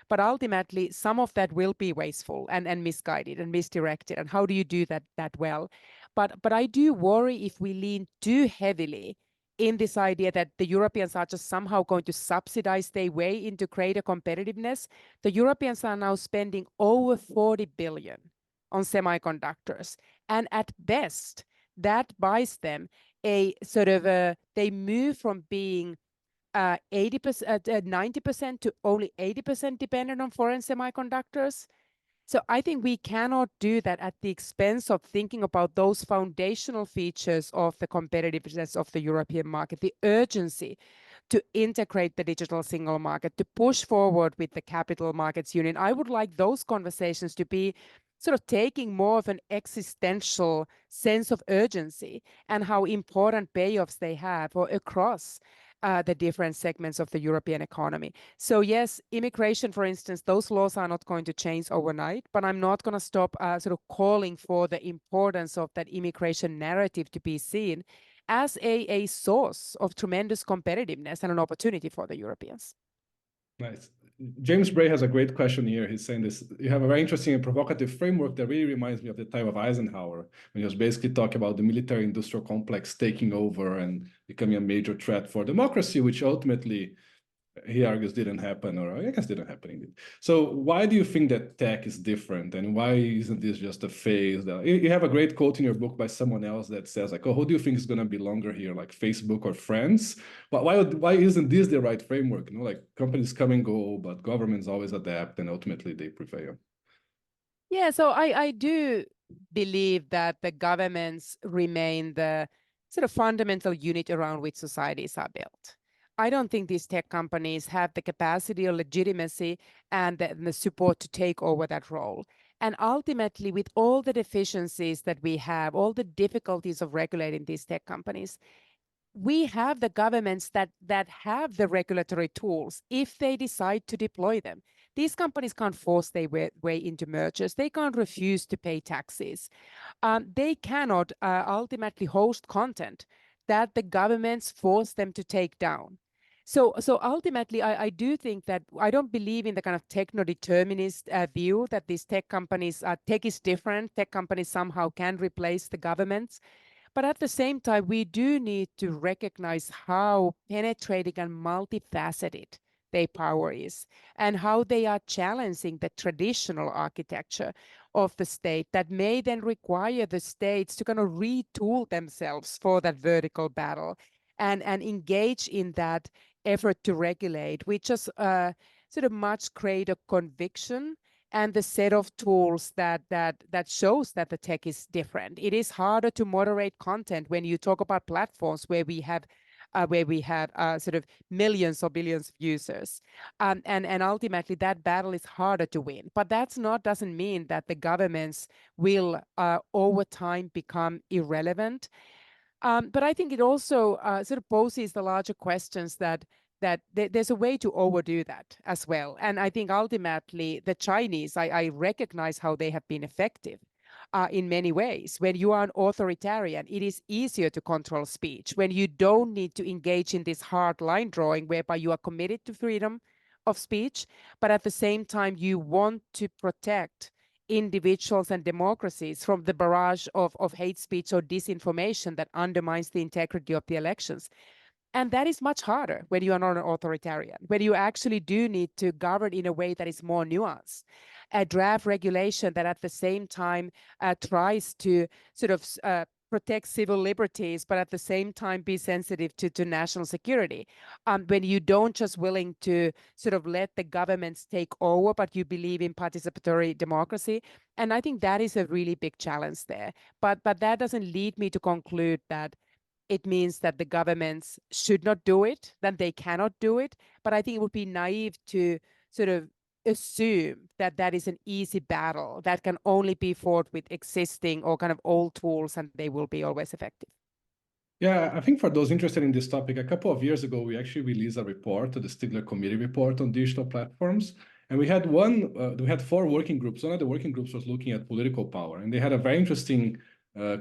But ultimately, some of that will be wasteful and misguided and misdirected. And how do you do that well? But I do worry if we lean too heavily in this idea that the Europeans are just somehow going to subsidize their way into greater competitiveness. The Europeans are now spending over 40 billion on semiconductors. And at best, that buys them a sort of they move from being 90% to only 80% dependent on foreign semiconductors. So I think we cannot do that at the expense of thinking about those foundational features of the competitiveness of the European market, the urgency to integrate the digital single market, to push forward with the capital markets union. I would like those conversations to be sort of taking more of an existential sense of urgency and how important payoffs they have or across the different segments of the European economy. So yes, immigration, for instance, those laws are not going to change overnight, but I'm not going to stop sort of calling for the importance of that immigration narrative to be seen as a source of tremendous competitiveness and an opportunity for the Europeans. Nice. James Bray has a great question here. He's saying this, you have a very interesting and provocative framework that really reminds me of the time of Eisenhower, when he was basically talking about the military industrial complex taking over and becoming a major threat for democracy, which ultimately, he argues, didn't happen, or I guess didn't happen indeed. So why do you think that tech is different, and why isn't this just a phase? You have a great quote in your book by someone else that says like, oh, who do you think is going to be longer here, like Facebook or friends? But why isn't this the right framework? You know, like companies come and go, but governments always adapt, and ultimately they prevail. Yeah, so I do believe that the governments remain the sort of fundamental unit around which societies are built. I don't think these tech companies have the capacity or legitimacy and the support to take over that role. And ultimately, with all the deficiencies that we have, all the difficulties of regulating these tech companies, we have the governments that have the regulatory tools if they decide to deploy them. these companies can't force their way into mergers. They can't refuse to pay taxes. They cannot ultimately host content that the governments force them to take down. So ultimately, I do think that I don't believe in the kind of techno-determinist view that these tech companies, tech is different, tech companies somehow can replace the governments. But at the same time, we do need to recognize how penetrating and multifaceted their power is, and how they are challenging the traditional architecture of the state that may then require the states to kind of retool themselves for that vertical battle and engage in that effort to regulate, which just sort of much greater conviction and the set of tools that shows that the tech is different. It is harder to moderate content when you talk about platforms where we have sort of millions or billions of users, and ultimately that battle is harder to win. But doesn't mean that the governments will over time become irrelevant. But I think it also sort of poses the larger questions that there's a way to overdo that as well. And I think ultimately the Chinese, I recognize how they have been effective in many ways. When you are an authoritarian, it is easier to control speech when you don't need to engage in this hard line drawing whereby you are committed to freedom of speech, but at the same time you want to protect individuals and democracies from the barrage of hate speech or disinformation that undermines the integrity of the elections. And that is much harder when you are not an authoritarian, when you actually do need to govern in a way that is more nuanced. A draft regulation that at the same time tries to sort of protect civil liberties, but at the same time be sensitive to national security. When you don't just willing to sort of let the governments take over, but you believe in participatory democracy. And I think that is a really big challenge there. But that doesn't lead me to conclude that it means that the governments should not do it, that they cannot do it. But I think it would be naive to sort of assume that that is an easy battle that can only be fought with existing or kind of old tools and they will be always effective. Yeah, I think for those interested in this topic, a couple of years ago, we actually released a report, the Stigler Committee report on digital platforms. And we had we had 4 working groups. One of the working groups was looking at political power, and they had a very interesting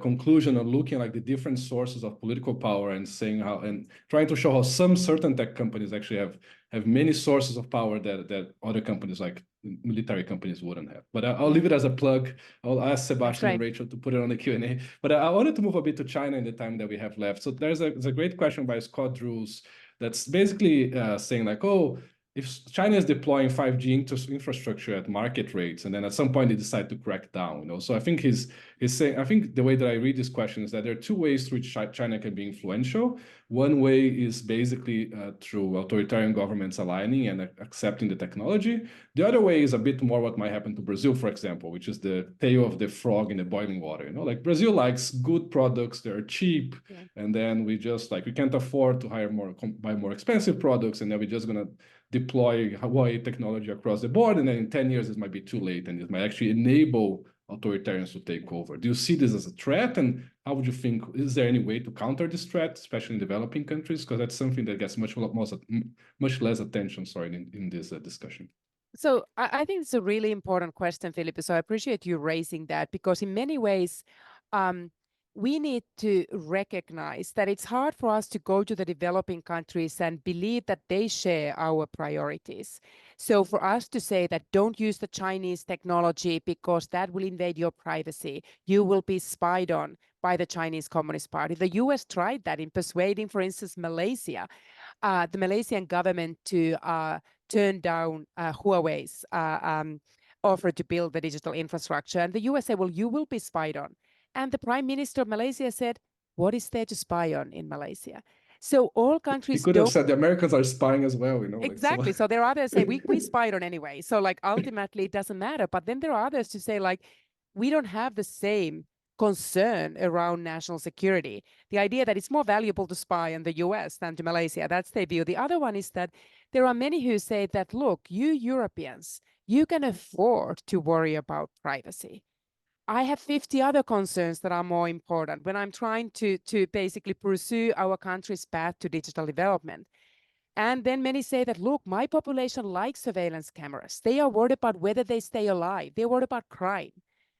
conclusion on looking like the different sources of political power and saying how, and trying to show how some certain tech companies actually have many sources of power that other companies like military companies wouldn't have. But I'll leave it as a plug. I'll ask Sebastian and Rachel to put it on the Q&A. But I wanted to move a bit to China in the time that we have left. So there's a great question by Scott Drews that's basically saying like, oh, if China is deploying 5G infrastructure at market rates, and then at some point they decide to crack down, you know. So I think he's saying, I think the way that I read this question is that there are 2 ways through which China can be influential. One way is basically through authoritarian governments aligning and accepting the technology. The other way is a bit more what might happen to Brazil, for example, which is the tail of the frog in the boiling water. You know, like Brazil likes good products, they're cheap, and then we just like, we can't afford to buy more expensive products, and then we're just gonna deploy Huawei technology across the board, and then in 10 years it might be too late, and it might actually enable authoritarians to take over. Do you see this as a threat, and how would you think, is there any way to counter this threat, especially in developing countries? Because that's something that gets much less attention, in this discussion. So I think it's a really important question, Filippo. So I appreciate you raising that, because in many ways, we need to recognize that it's hard for us to go to the developing countries and believe that they share our priorities. So for us to say that don't use the Chinese technology because that will invade your privacy, you will be spied on by the Chinese Communist Party. The US tried that in persuading, for instance, Malaysia, the Malaysian government to turn down Huawei's offer to build the digital infrastructure. And the US said, well, you will be spied on. And the Prime Minister of Malaysia said, what is there to spy on in Malaysia? So all countries He could have said the Americans are spying as well, you know. Exactly. So there are others say we spied on anyway. So like ultimately it doesn't matter. But then there are others to say like we don't have the same concern around national security. The idea that it's more valuable to spy on the US than to Malaysia, that's their view. The other one is that there are many who say that, look, you Europeans, you can afford to worry about privacy. I have 50 other concerns that are more important when I'm trying to basically pursue our country's path to digital development. And then many say that, look, my population likes surveillance cameras. They are worried about whether they stay alive. They're worried about crime.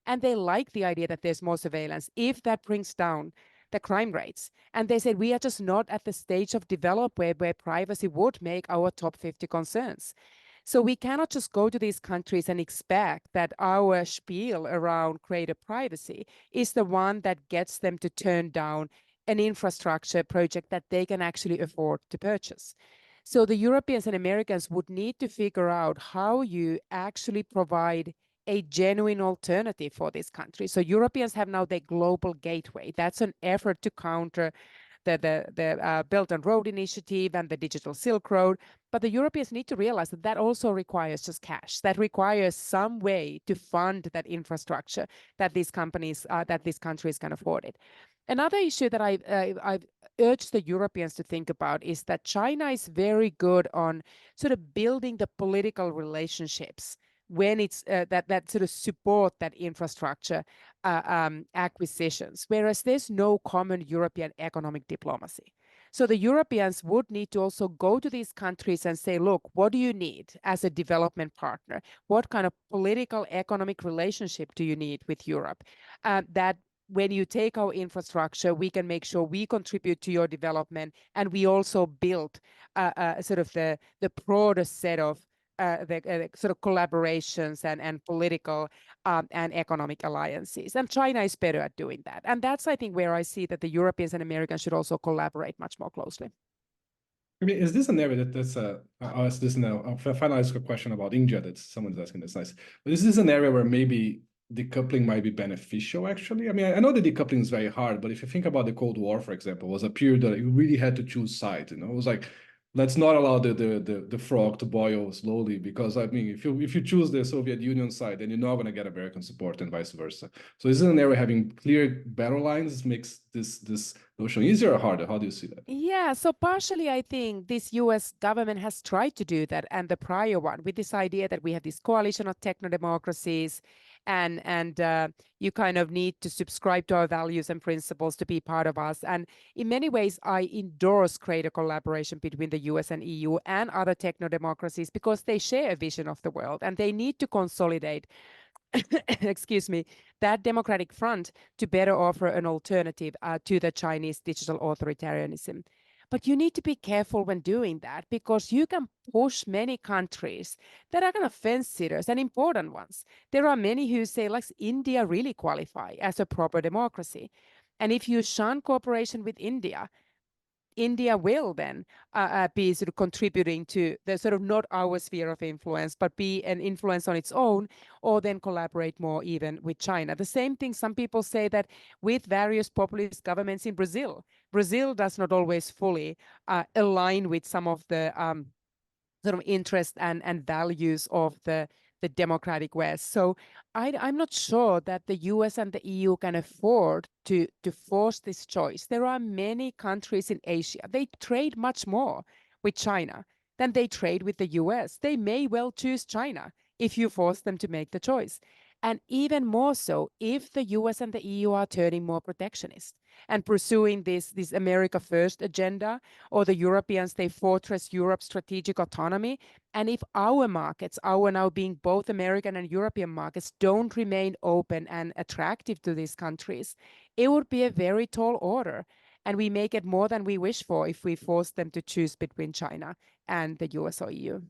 And they like the idea that there's more surveillance if that brings down the crime rates. And they said, we are just not at the stage of development where privacy would make our top 50 concerns. So we cannot just go to these countries and expect that our spiel around greater privacy is the one that gets them to turn down an infrastructure project that they can actually afford to purchase. So the Europeans and Americans would need to figure out how you actually provide a genuine alternative for this country. So Europeans have now their global gateway. That's an effort to counter the Belt and Road Initiative and the Digital Silk Road. But the Europeans need to realize that that also requires just cash. That requires some way to fund that infrastructure that these companies, that these countries can afford it. Another issue that I've urged the Europeans to think about is that China is very good on sort of building the political relationships when it's that sort of support that infrastructure acquisitions, whereas there's no common European economic diplomacy. So the Europeans would need to also go to these countries and say, look, what do you need as a development partner? What kind of political economic relationship do you need with Europe? That when you take our infrastructure, we can make sure we contribute to your development, and we also build sort of the broader set of the sort of collaborations and political and economic alliances. And China is better at doing that. And that's, I think, where I see that the Europeans and Americans should also collaborate much more closely. I mean, is this an area that's I'll ask this now. I'll finalize a question about India that someone's asking. That's nice. But is this an area where maybe decoupling might be beneficial, actually? I mean, I know the decoupling is very hard, but if you think about the Cold War, for example, was a period that you really had to choose sides. You know, it was like, let's not allow the frog to boil slowly, because I mean, if you choose the Soviet Union side, then you're not going to get American support and vice versa. So is it an area having clear battle lines makes this notion easier or harder? How do you see that? Yeah, so partially I think this US government has tried to do that, and the prior one, with this idea that we have this coalition of techno-democracies, and you kind of need to subscribe to our values and principles to be part of us. And in many ways, I endorse greater collaboration between the US and EU and other techno-democracies, because they share a vision of the world, and they need to consolidate excuse me, that democratic front to better offer an alternative to the Chinese digital authoritarianism. But you need to be careful when doing that, because you can push many countries that are kind of fence sitters and important ones. There are many who say, like, India really qualify as a proper democracy. And if you shun cooperation with India will then be sort of contributing to the sort of not our sphere of influence, but be an influence on its own, or then collaborate more even with China. The same thing some people say that with various populist governments in Brazil. Brazil does not always fully align with some of the sort of interests and values of the democratic West. So I'm not sure that the US and the EU can afford to force this choice. There are many countries in Asia. They trade much more with China than they trade with the US. They may well choose China if you force them to make the choice. And even more so if the US and the EU are turning more protectionist and pursuing this America First agenda, or the Europeans, they fortress Europe's strategic autonomy. And if our markets, our now being both American and European markets, don't remain open and attractive to these countries, it would be a very tall order. And we may get more than we wish for if we force them to choose between China and the US or EU.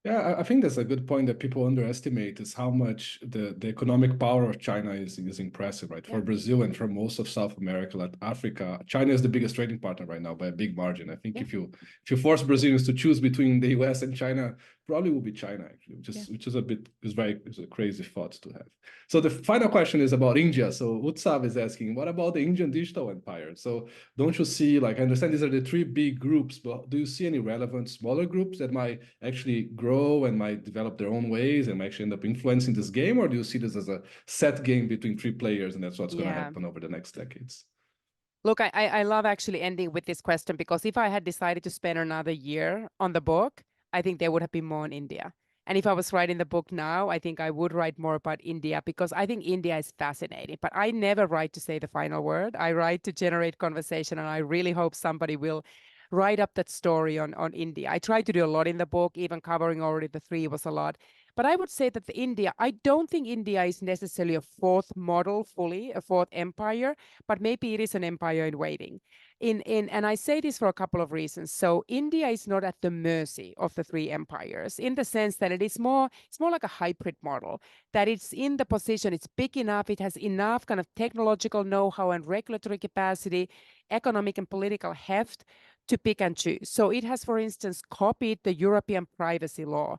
Yeah, I think that's a good point that people underestimate, is how much the economic power of China is impressive, right? Yeah. For Brazil and for most of South America, like Africa, China is the biggest trading partner right now by a big margin. I think if you force Brazilians to choose between the US and China, probably will be China, actually, which is a crazy thought to have. So the final question is about India. So Utsav is asking, what about the Indian digital empire? So don't you see, like, I understand these are the three big groups, but do you see any relevant smaller groups that might actually grow and might develop their own ways and might actually end up influencing this game? Or do you see this as a set game between three players and that's what's going to happen over the next decades? Look, I love actually ending with this question, because if I had decided to spend another year on the book, I think there would have been more in India. And if I was writing the book now, I think I would write more about India, because I think India is fascinating. But I never write to say the final word. I write to generate conversation, and I really hope somebody will write up that story on India. I tried to do a lot in the book, even covering already the three was a lot. But I would say that I don't think India is necessarily a fourth model fully, a fourth empire, but maybe it is an empire in waiting. And I say this for a couple of reasons. So India is not at the mercy of the three empires in the sense that it's more like a hybrid model, that it's in the position, it's big enough, it has enough kind of technological know-how and regulatory capacity, economic and political heft to pick and choose. So it has, for instance, copied the European privacy law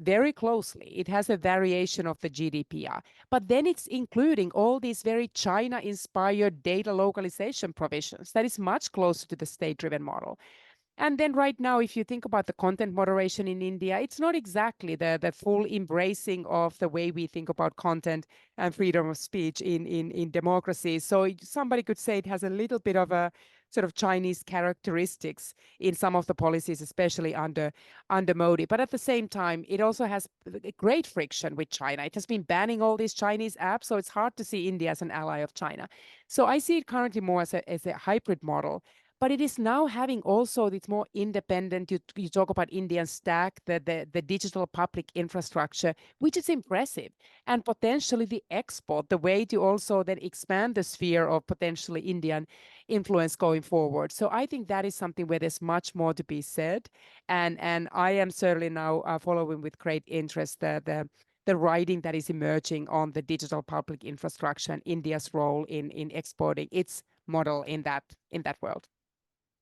very closely. It has a variation of the GDPR, but then it's including all these very China-inspired data localization provisions that is much closer to the state-driven model. And then right now, if you think about the content moderation in India, it's not exactly the full embracing of the way we think about content and freedom of speech in democracy. So somebody could say it has a little bit of a sort of Chinese characteristics in some of the policies, especially under Modi. But at the same time, it also has great friction with China. It has been banning all these Chinese apps, so it's hard to see India as an ally of China. So I see it currently more as a hybrid model. But it is now having also, it's more independent. You talk about Indian stack, the digital public infrastructure, which is impressive. And potentially the export, the way to also then expand the sphere of potentially Indian influence going forward. So I think that is something where there's much more to be said. And I am certainly now following with great interest the writing that is emerging on the digital public infrastructure and India's role in exporting its model in that world.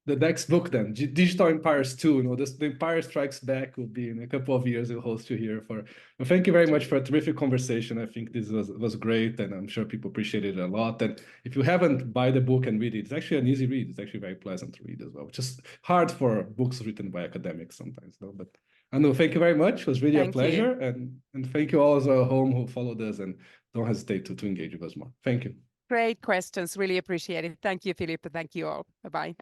The next book then, Digital Empires 2, the Empire Strikes Back will be in a couple of years. We'll host you here for. Well, thank you very much for a terrific conversation. I think this was great, and I'm sure people appreciated it a lot. And if you haven't, buy the book and read it. It's actually an easy read. It's actually very pleasant to read as well, which is hard for books written by academics sometimes, though. But Anu, thank you very much. It was really a pleasure, and thank you all at home who followed us, and don't hesitate to engage with us more. Thank you. Great questions. Really appreciate it. Thank you, Filippo. Thank you all. Bye-bye.